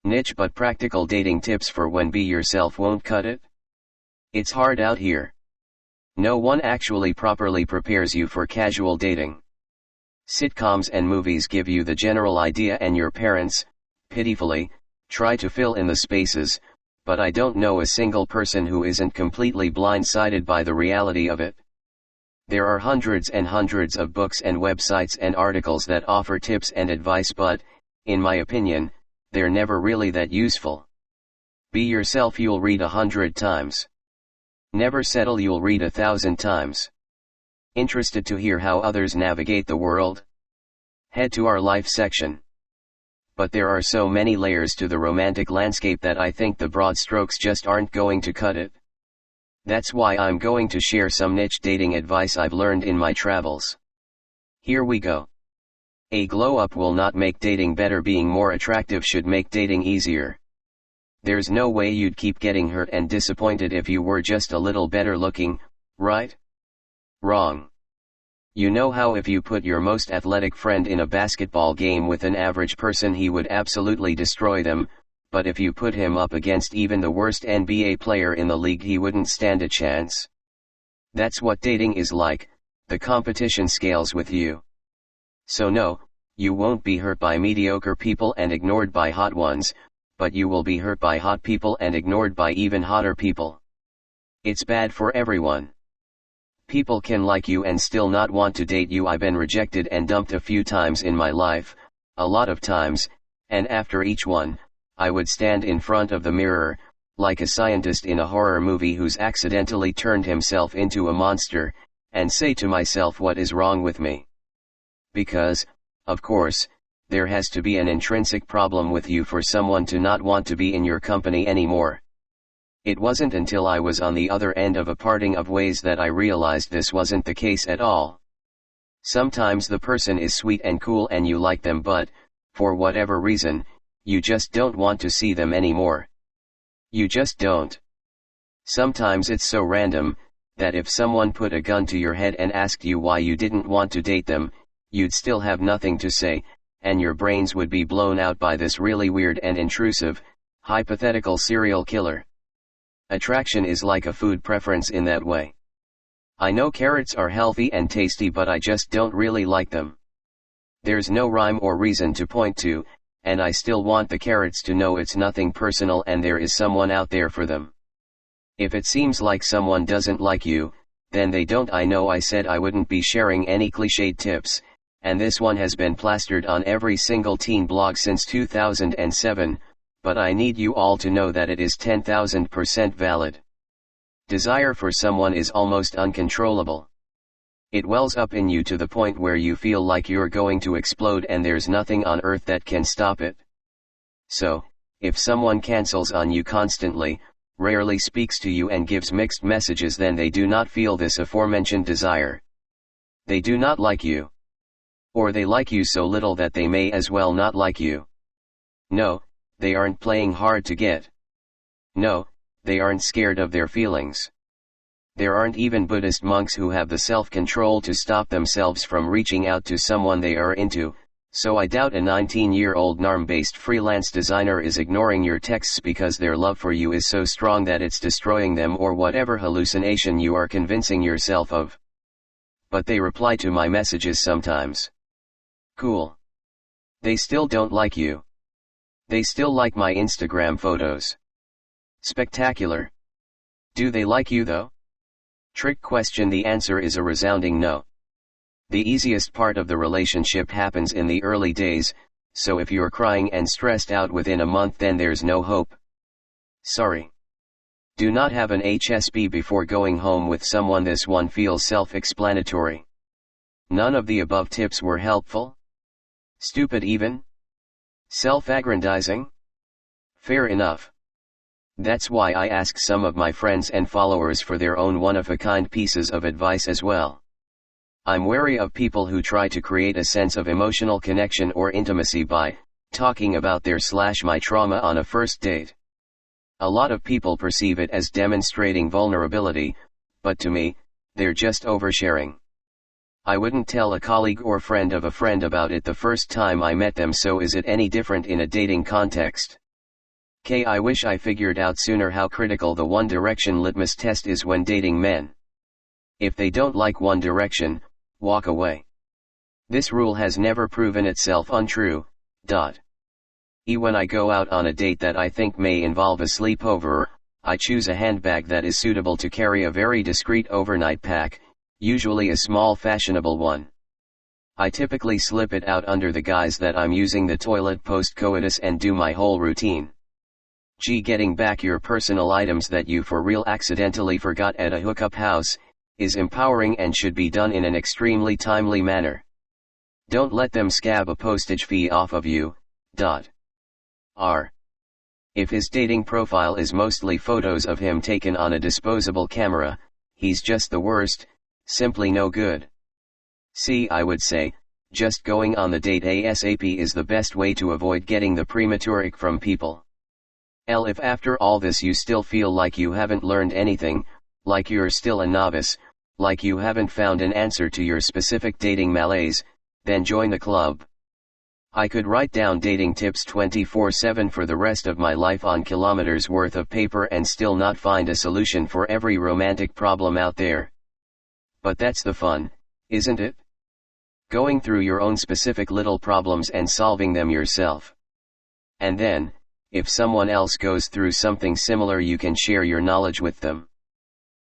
Niche but practical dating tips for when be yourself won't cut it? It's hard out here. No one actually properly prepares you for casual dating. Sitcoms and movies give you the general idea and your parents, pitifully, try to fill in the spaces, but I don't know a single person who isn't completely blindsided by the reality of it. There are hundreds and hundreds of books and websites and articles that offer tips and advice, but, in my opinion, they're never really that useful. Be yourself you'll read 100 times. Never settle you'll read 1,000 times. Interested to hear how others navigate the world? Head to our life section. But there are so many layers to the romantic landscape that I think the broad strokes just aren't going to cut it. That's why I'm going to share some niche dating advice I've learned in my travels. Here we go. A glow up will not make dating better. Being more attractive should make dating easier. There's no way you'd keep getting hurt and disappointed if you were just a little better looking, right? Wrong. You know how if you put your most athletic friend in a basketball game with an average person he would absolutely destroy them, but if you put him up against even the worst NBA player in the league he wouldn't stand a chance? That's what dating is like, the competition scales with you. So no, you won't be hurt by mediocre people and ignored by hot ones, but you will be hurt by hot people and ignored by even hotter people. It's bad for everyone. People can like you and still not want to date you. I've been rejected and dumped a few times in my life, a lot of times, and after each one, I would stand in front of the mirror, like a scientist in a horror movie who's accidentally turned himself into a monster, and say to myself, what is wrong with me? Because, of course, there has to be an intrinsic problem with you for someone to not want to be in your company anymore. It wasn't until I was on the other end of a parting of ways that I realized this wasn't the case at all. Sometimes the person is sweet and cool and you like them, but, for whatever reason, you just don't want to see them anymore. You just don't. Sometimes it's so random, that if someone put a gun to your head and asked you why you didn't want to date them, you'd still have nothing to say, and your brains would be blown out by this really weird and intrusive, hypothetical serial killer. Attraction is like a food preference in that way. I know carrots are healthy and tasty, but I just don't really like them. There's no rhyme or reason to point to, and I still want the carrots to know it's nothing personal and there is someone out there for them. If it seems like someone doesn't like you, then they don't. I know I said I wouldn't be sharing any cliched tips, and this one has been plastered on every single teen blog since 2007, but I need you all to know that it is 10,000% valid. Desire for someone is almost uncontrollable. It wells up in you to the point where you feel like you're going to explode and there's nothing on earth that can stop it. So, if someone cancels on you constantly, rarely speaks to you and gives mixed messages, then they do not feel this aforementioned desire. They do not like you. Or they like you so little that they may as well not like you. No, they aren't playing hard to get. No, they aren't scared of their feelings. There aren't even Buddhist monks who have the self-control to stop themselves from reaching out to someone they are into, so I doubt a 19-year-old NARM-based freelance designer is ignoring your texts because their love for you is so strong that it's destroying them, or whatever hallucination you are convincing yourself of. But they reply to my messages sometimes. Cool. They still don't like you. They still like my Instagram photos. Spectacular. Do they like you though? Trick question. The answer is a resounding no. The easiest part of the relationship happens in the early days, so if you're crying and stressed out within a month, then there's no hope. Sorry. Do not have an HSP before going home with someone. This one feels self-explanatory. None of the above tips were helpful? Stupid even? Self-aggrandizing? Fair enough. That's why I ask some of my friends and followers for their own one-of-a-kind pieces of advice as well. I'm wary of people who try to create a sense of emotional connection or intimacy by talking about their/my trauma on a first date. A lot of people perceive it as demonstrating vulnerability, but to me, they're just oversharing. I wouldn't tell a colleague or friend of a friend about it the first time I met them, so is it any different in a dating context? I wish I figured out sooner how critical the One Direction litmus test is when dating men. If they don't like One Direction, walk away. This rule has never proven itself untrue. When I go out on a date that I think may involve a sleepover, I choose a handbag that is suitable to carry a very discreet overnight pack, usually a small fashionable one. I typically slip it out under the guise that I'm using the toilet post-coitus and do my whole routine. Getting back your personal items that you for real accidentally forgot at a hookup house, is empowering and should be done in an extremely timely manner. Don't let them scab a postage fee off of you. If his dating profile is mostly photos of him taken on a disposable camera, he's just the worst, simply no good. I would say, just going on the date ASAP is the best way to avoid getting the premature ick from people. If after all this you still feel like you haven't learned anything, like you're still a novice, like you haven't found an answer to your specific dating malaise, then join the club. I could write down dating tips 24/7 for the rest of my life on kilometers worth of paper and still not find a solution for every romantic problem out there. But that's the fun, isn't it? Going through your own specific little problems and solving them yourself. And then, if someone else goes through something similar, you can share your knowledge with them.